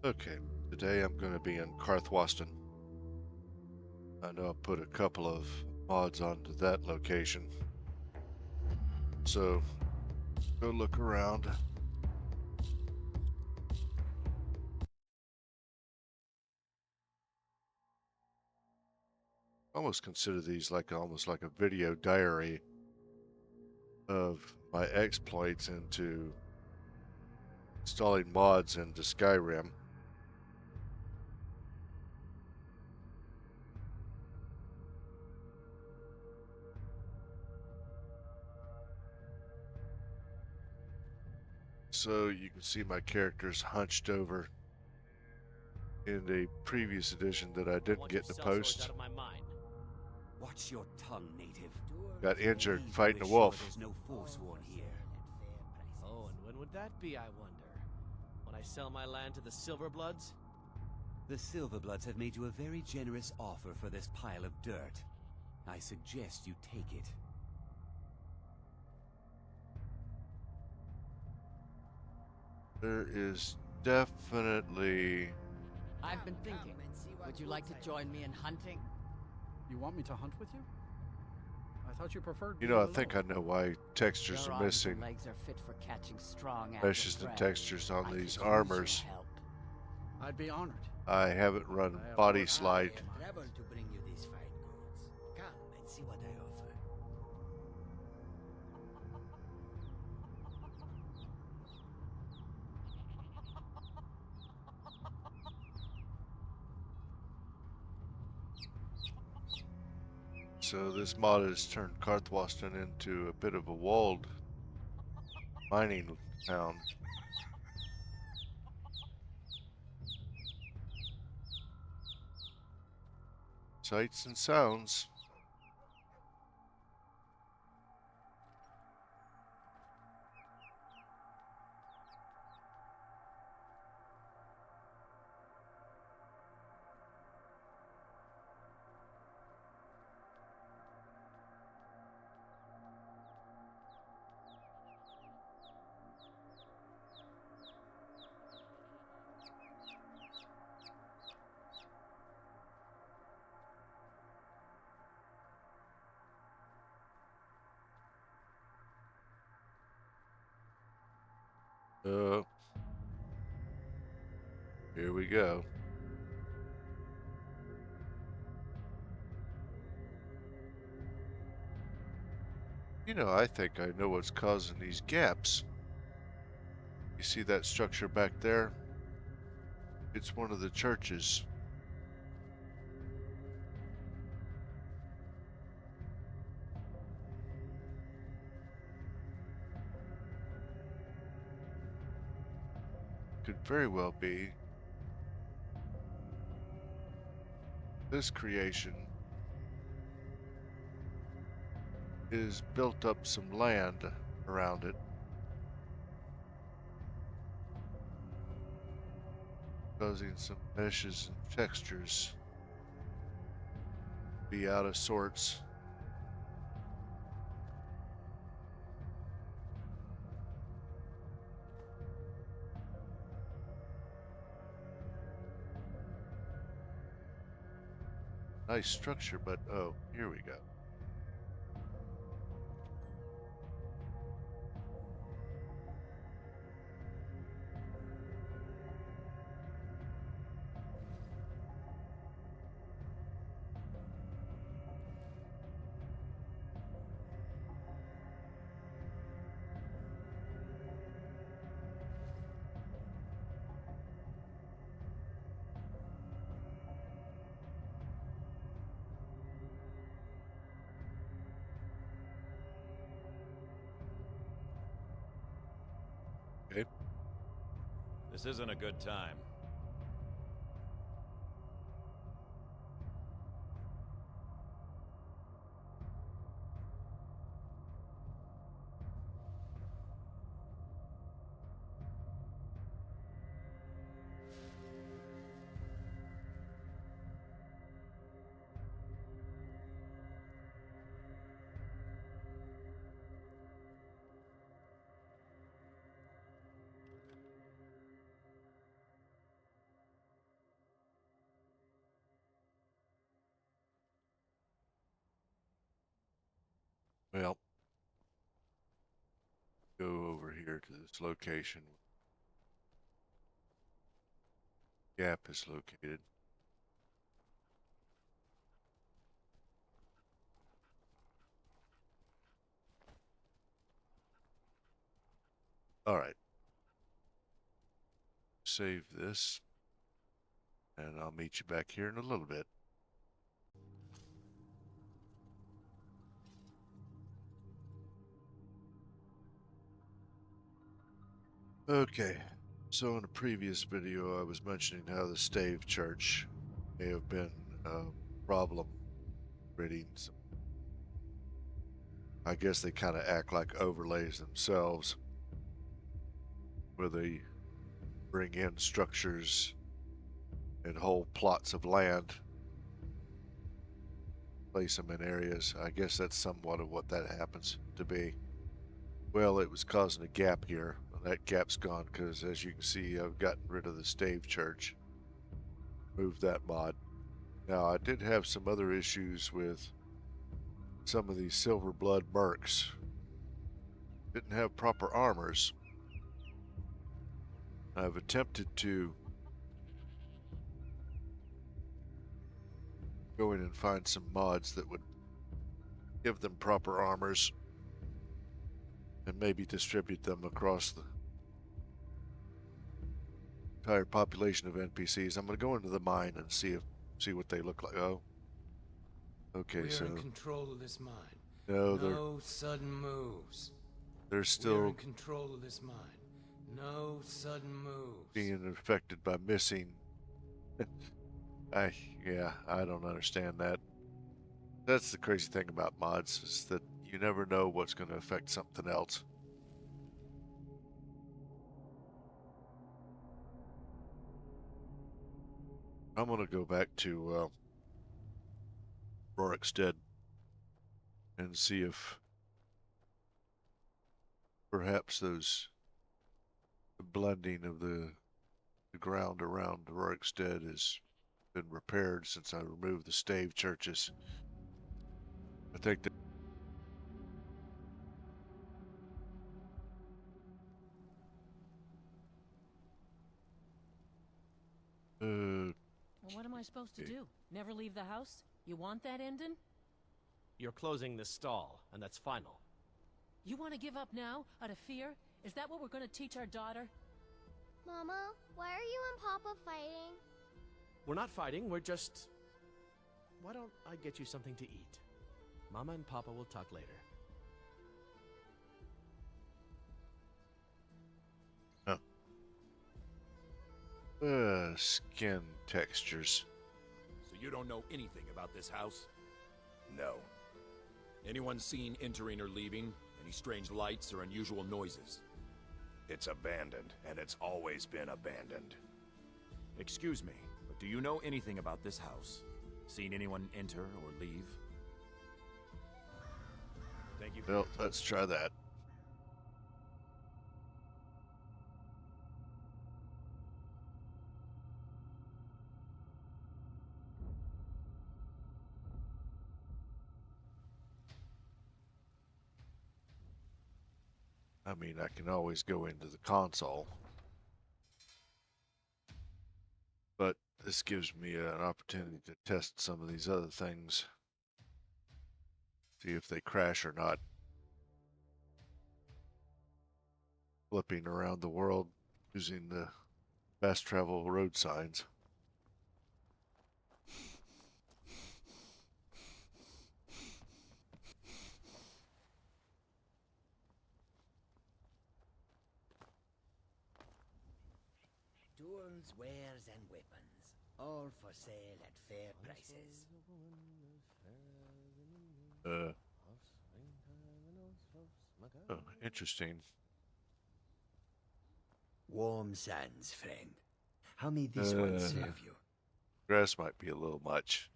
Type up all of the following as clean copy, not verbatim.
Okay, today I'm going to be in Karthwasten. I know I put a couple of mods onto that location. So, go look around. Almost consider these like almost like a video diary of my exploits into installing mods into Skyrim. So you can see my characters hunched over in a previous edition that I I didn't want your get to sellswords out post. of my mind. Watch your tongue, native. Got I injured believe you fighting a assure wolf. there's no Forsworn here. Oh, and when would that be, I wonder? When I sell my land to the Silverbloods? The Silverbloods have made you a very generous offer for this pile of dirt. I suggest you take it. There is definitely... I've been thinking, would you like to join me in hunting? You want me to hunt with you? I thought you preferred You being know, I alone. think I know why textures Your are arms and missing. legs are fit for catching strong Meshes active and prey. textures on I these could use your armors. help. I'd be honored. I haven't run I have body work slide. to do. Travel to bring you these fine goods. Come and see what I offer. So this mod has turned Karthwasten into a bit of a walled mining town. Sights and sounds. Uh, Here we go. You know, I think I know what's causing these gaps. You see that structure back there? It's one of the churches. Could very well be this creation is built up some land around it, causing some meshes and textures to be out of sorts. Nice structure, but oh, here we go. Okay. This isn't a good time. Well, go over here to this location. Gap is located. All right. Save this, and I'll meet you back here in a little bit. Okay, so in a previous video I was mentioning how the stave church may have been a problem creating some, I guess they kind of act like overlays themselves, where they bring in structures and whole plots of land, place them in areas. I guess that's somewhat of what that happens to be. Well, it was causing a gap here. That gap's gone because, as you can see, I've gotten rid of the stave church. Moved that mod. Now, I did have some other issues with some of these silver blood mercs. Didn't have proper armors. I've attempted to go in and find some mods that would give them proper armors and maybe distribute them across the entire population of NPCs. I'm going to go into the mine and see what they look like. Oh, okay. We're So in control of this mine. no, No sudden moves. they're We're still in control of this mine. No sudden moves. being affected by missing. I don't understand that. That's the crazy thing about mods, is that you never know what's going to affect something else. I'm going to go back to Rorikstead and see if perhaps the blending of the ground around Rorikstead has been repaired since I removed the stave churches. I think that Well, what am I supposed to do? Never leave the house? You want that ending? You're closing this stall, and that's final. You want to give up now, out of fear? Is that what we're going to teach our daughter? Mama, why are you and Papa fighting? We're not fighting, we're just... Why don't I get you something to eat? Mama and Papa will talk later. skin textures. So you don't know anything about this house? No. Anyone seen entering or leaving? Any strange lights or unusual noises? It's abandoned, and it's always been abandoned. Excuse me, but do you know anything about this house? Seen anyone enter or leave? Thank you for Well, let's try that. I mean, I can always go into the console, but this gives me an opportunity to test some of these other things, see if they crash or not. Flipping around the world using the fast travel road signs. Tools, wares, and weapons. All for sale at fair prices. Oh, interesting. Warm sands, friend. How may this one serve you? Grass might be a little much.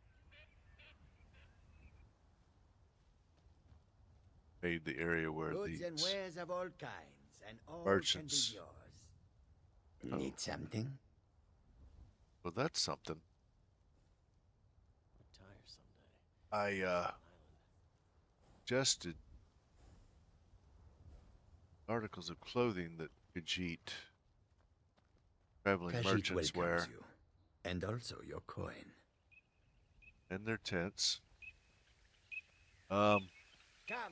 Made the area where Goods and these wares of all kinds, and all merchants. can be yours. Need something? Well, that's something. Retire someday. I suggested Articles of clothing that Khajiit traveling Khajiit merchants welcomes wear, you, and also your coin. and their tents. Come,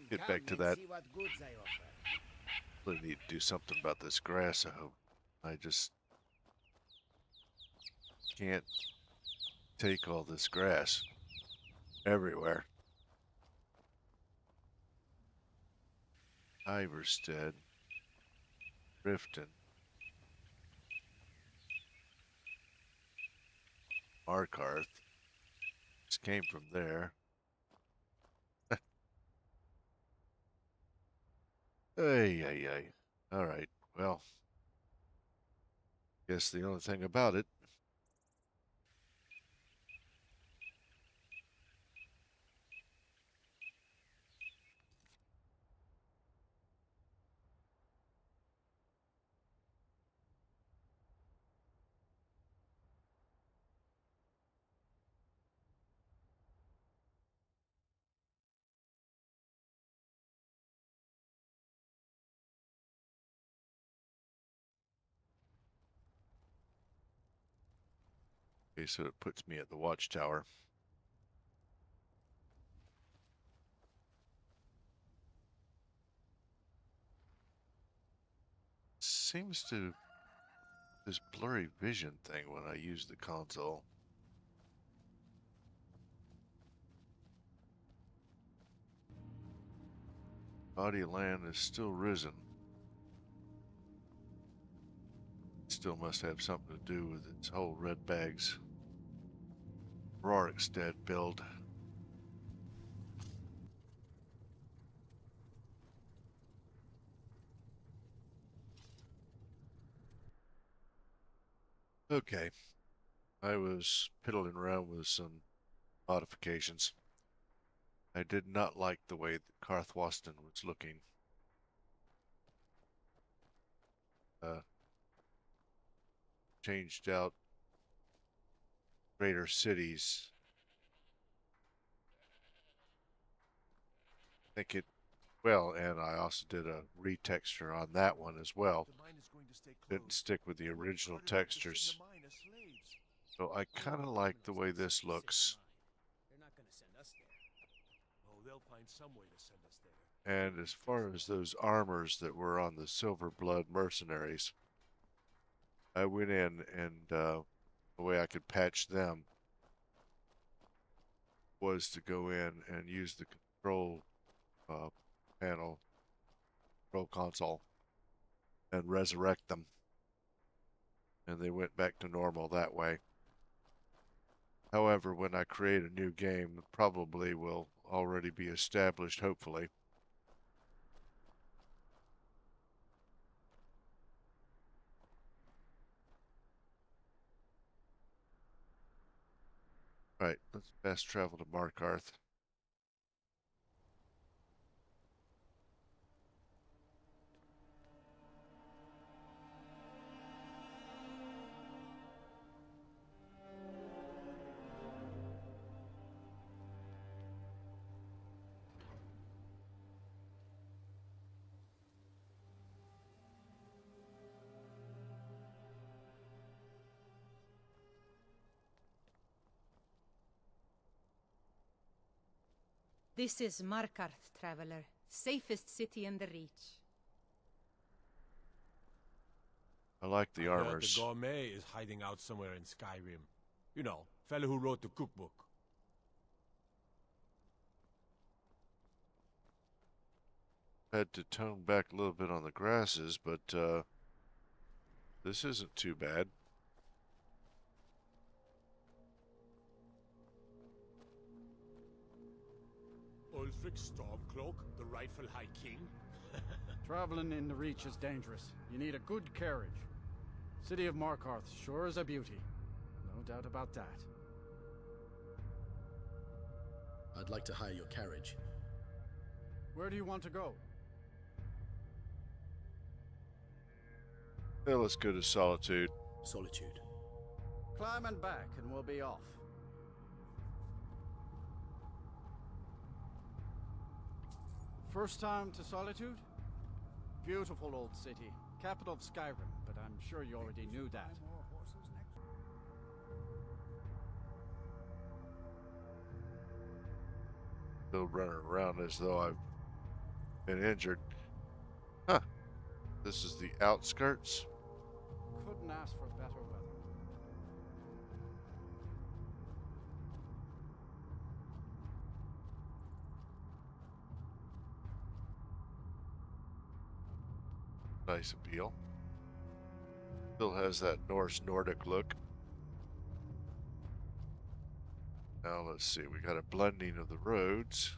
Get come, back to let's that. see what goods I offer. Really need to do something about this grass, I hope. I just can't take all this grass everywhere. Iverstead, Riften, Markarth. This came from there. Ay, ay, ay. All right. Well, guess the only thing about it. Okay, so it puts me at the watchtower. Seems to this blurry vision thing when I use the console. Body land is still risen. Still must have something to do with its whole red bags Rorikstead build. Okay, I was piddling around with some modifications. I did not like the way that Karthwasten was looking. Changed out greater cities. I think it, well, and I also did a retexture on that one as well. Didn't stick with the original textures. So I kind of like the way this looks. They're not gonna send us there. Oh, they'll find some way to send us there. And as far as those armors that were on the Silver Blood mercenaries, I went in and the way I could patch them was to go in and use the control panel, control console, and resurrect them. And they went back to normal that way. However, when I create a new game, it probably will already be established, hopefully. Right, let's fast travel to Markarth. This is Markarth, traveler. Safest city in the Reach. I like the I heard armors. the gourmet is hiding out somewhere in Skyrim. You know, fellow who wrote the cookbook. Had to tone back a little bit on the grasses, but this isn't too bad. Ulfric Stormcloak, the rightful High King? Traveling in the Reach is dangerous. You need a good carriage. City of Markarth sure is a beauty. No doubt about that. I'd like to hire your carriage. Where do you want to go? Yeah, let's go to Solitude. Solitude. Climb and back and we'll be off. First time to Solitude? Beautiful old city. Capital of Skyrim, but I'm sure you already knew that. Still running around as though I've been injured. Huh. This is the outskirts. Couldn't ask for better weather. Nice appeal. Still has that Norse Nordic look. Now let's see, we got a blending of the roads.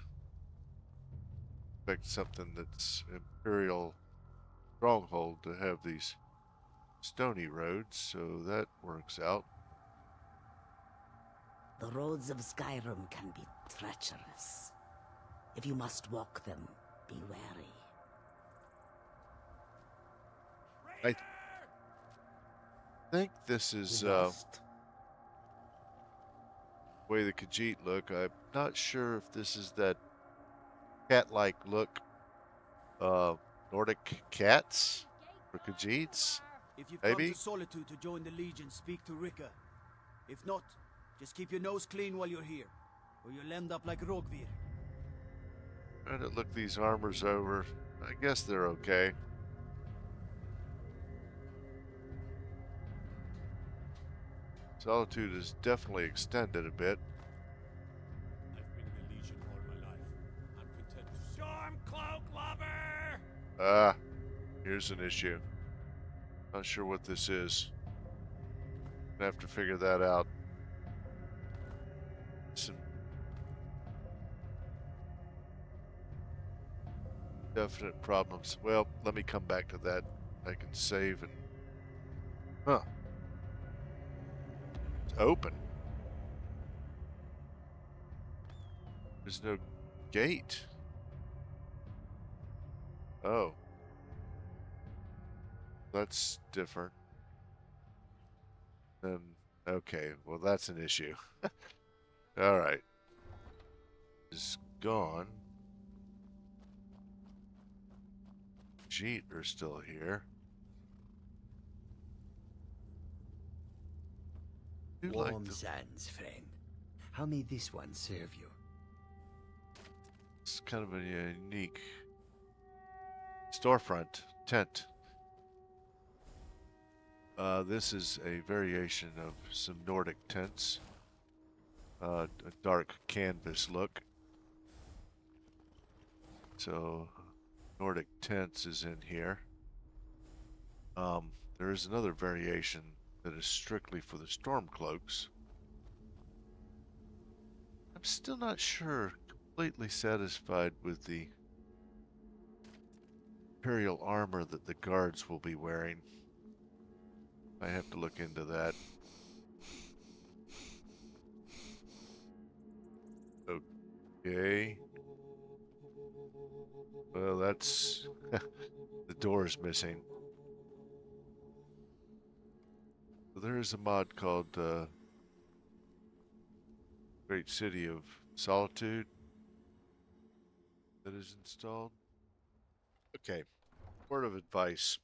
Expect something that's Imperial stronghold to have these stony roads, so that works out. The roads of Skyrim can be treacherous. If you must walk them, be wary. I think this is way the Khajiit look. I'm not sure if this is that cat-like look. Nordic cats for Khajiits. If you've maybe? come to Solitude to join the Legion, speak to Rika. If not, just keep your nose clean while you're here, or you'll end up like Rogvir. Trying to look these armors over. I guess they're okay. Solitude is definitely extended a bit. I've been in the Legion all my life. I'm content to... Stormcloak lover! Ah, here's an issue. Not sure what this is. Gonna have to figure that out. Some definite problems. Well, let me come back to that. I can save and... Huh. It's open. There's no gate. Oh. That's different. Then, okay, well that's an issue. Alright. Is gone. Jeet are still here. Warm sands, friend. How may this one serve you? It's kind of a unique storefront tent. This is a variation of some Nordic tents. A dark canvas look. So, Nordic tents is in here. There is another variation that is strictly for the Stormcloaks. I'm still not sure, completely satisfied with the Imperial armor that the guards will be wearing. I have to look into that. Okay. Well, that's... the door's missing. So there is a mod called Great City of Solitude that is installed. Okay, word of advice.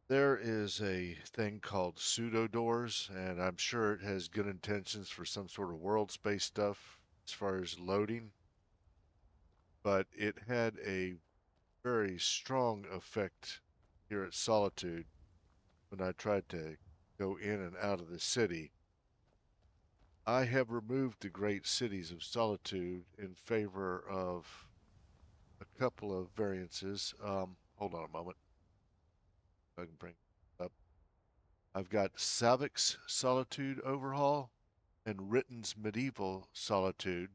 There is a thing called pseudo doors, and I'm sure it has good intentions for some sort of world space stuff as far as loading, but it had a very strong effect here at Solitude when I tried to go in and out of the city. I have removed the great cities of Solitude in favor of a couple of variances. Hold on a moment. I can bring it up. I've got Savik's Solitude Overhaul and Ritten's Medieval Solitude,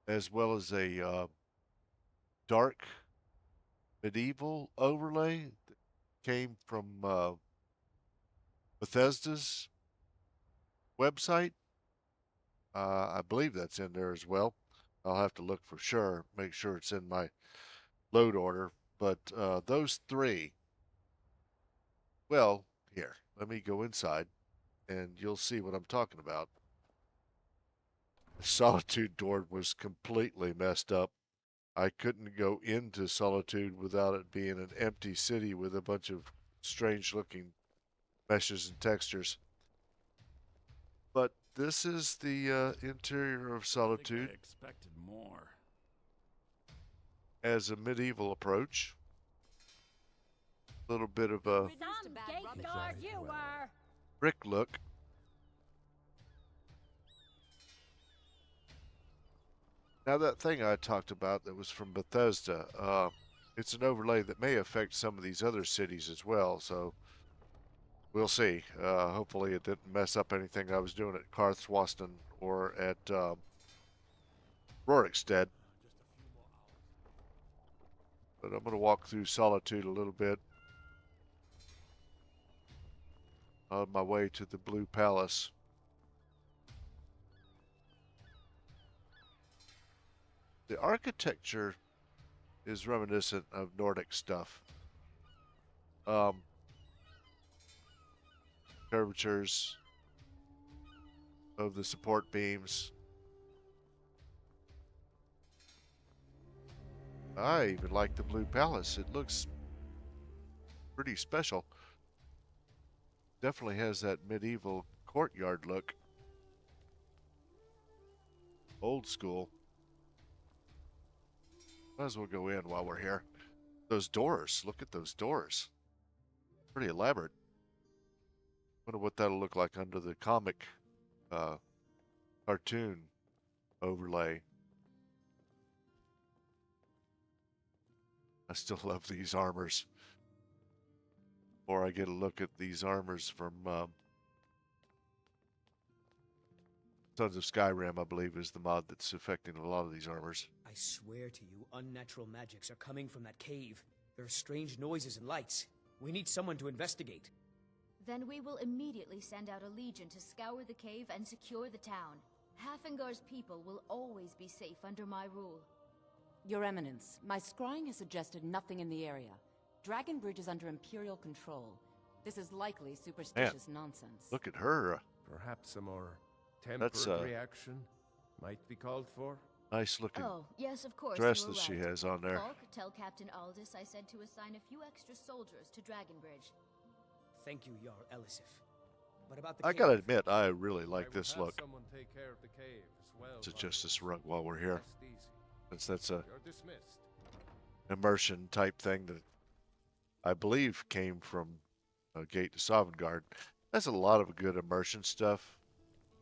as well as a dark medieval overlay that came from Bethesda's website. I believe that's in there as well. I'll have to look for sure, make sure it's in my load order. But those three, well, here, let me go inside and you'll see what I'm talking about. The Solitude door was completely messed up. I couldn't go into Solitude without it being an empty city with a bunch of strange looking meshes and textures. But this is the interior of Solitude. I expected more. As a medieval approach. A little bit of a Some gate guard you were! brick look. Now that thing I talked about that was from Bethesda, it's an overlay that may affect some of these other cities as well, so we'll see. Hopefully it didn't mess up anything I was doing at Karthwasten or at Rorikstead. But I'm going to walk through Solitude a little bit on my way to the Blue Palace. The architecture is reminiscent of Nordic stuff. Curvatures of the support beams. I even like the Blue Palace. It looks pretty special. Definitely has that medieval courtyard look. Old school. Might as well go in while we're here. Those doors. Look at those doors. Pretty elaborate. Wonder what that'll look like under the comic cartoon overlay. I still love these armors. Or I get a look at these armors from Sons of Skyrim, I believe, is the mod that's affecting a lot of these armors. I swear to you, unnatural magics are coming from that cave. There are strange noises and lights. We need someone to investigate. Then we will immediately send out a legion to scour the cave and secure the town. Hafingar's people will always be safe under my rule. Your Eminence, my scrying has suggested nothing in the area. Dragon Bridge is under Imperial control. This is likely superstitious nonsense. Look at her. Perhaps a more tempered reaction might be called for? Nice looking yes, of course, dress you were that she right. has on there. Falk, tell Captain Aldous I said to assign a few extra soldiers to Dragon Bridge. Thank you, Jarl Elisif. But about the I cave, gotta admit, I really like this look. Someone take care of the cave as well. To adjust this rug while we're here. Since that's a You're dismissed. immersion type thing that I believe came from Gate to Sovngarde. That's a lot of good immersion stuff.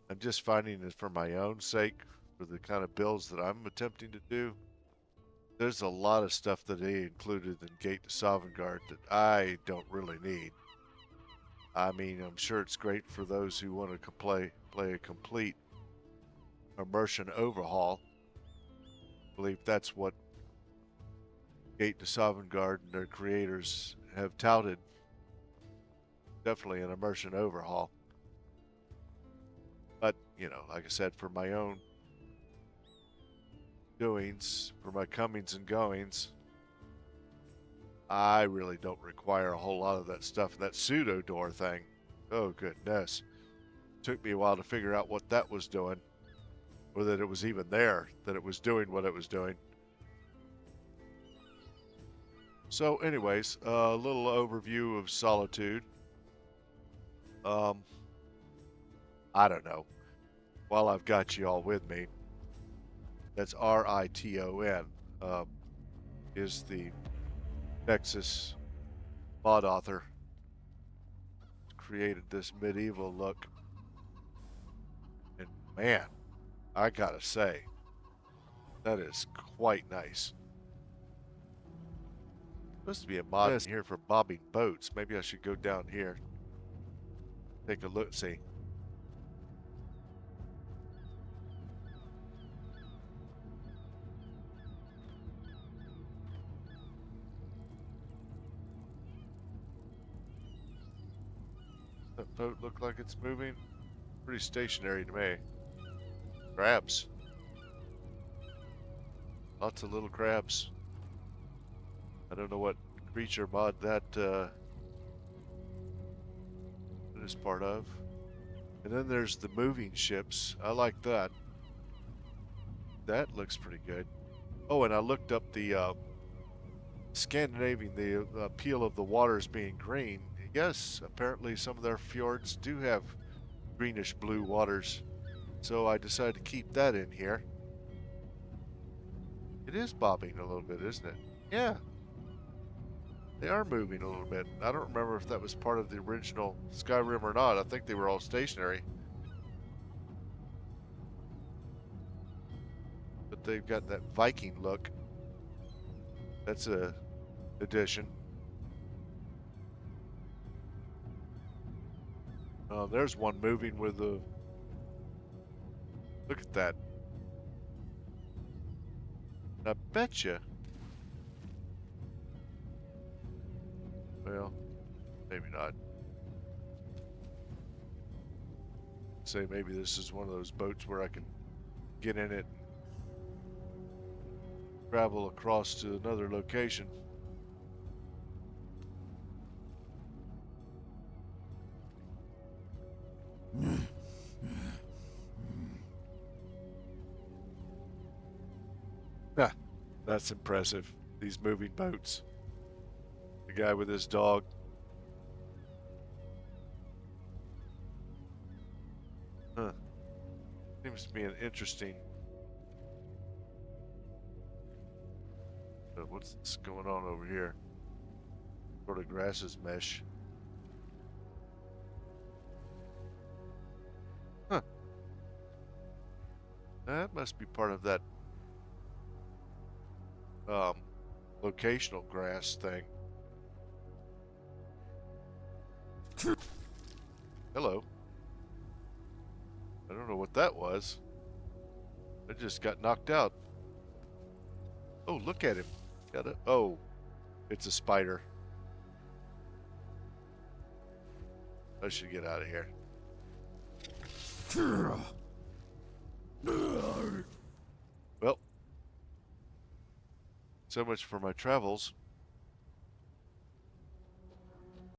I'm just finding it for my own sake, for the kind of builds that I'm attempting to do. There's a lot of stuff that they included in Gate to Sovngarde that I don't really need. I mean, I'm sure it's great for those who want to play a complete immersion overhaul. I believe that's what Gate to Sovngarde and their creators have touted. Definitely an immersion overhaul. But, you know, like I said, for my own doings, for my comings and goings, I really don't require a whole lot of that stuff. That pseudo door thing, oh goodness. Took me a while to figure out what that was doing, or that it was even there, that it was doing what it was doing. So anyways, a little overview of Solitude. I don't know. While I've got you all with me, that's Riton, is the Nexus mod author. Created this medieval look. And man, I gotta say, that is quite nice. Supposed to be a mod in here for bobbing boats. Maybe I should go down here. Take a look, see. That boat look like it's moving. Pretty stationary to me. Crabs. Lots of little crabs. I don't know what creature mod that is part of. And then there's the moving ships. I like that. That looks pretty good. Oh, and I looked up the Scandinavian, the appeal of the waters being green. Yes, apparently some of their fjords do have greenish blue waters. So I decided to keep that in here. It is bobbing a little bit, isn't it? Yeah. They are moving a little bit. I don't remember if that was part of the original Skyrim or not. I think they were all stationary. But they've got that Viking look. That's a addition. There's one moving with a... Look at that. I betcha. Well, maybe not. Say maybe this is one of those boats where I can get in it and travel across to another location. Ah, that's impressive. These moving boats. The guy with his dog. Huh. Seems to be an interesting... what's going on over here? Sort of grasses mesh. Huh. That must be part of that locational grass thing. Hello. I don't know what that was. I just got knocked out. Oh, look at him. Got it. Oh, it's a spider. I should get out of here. Well, so much for my travels.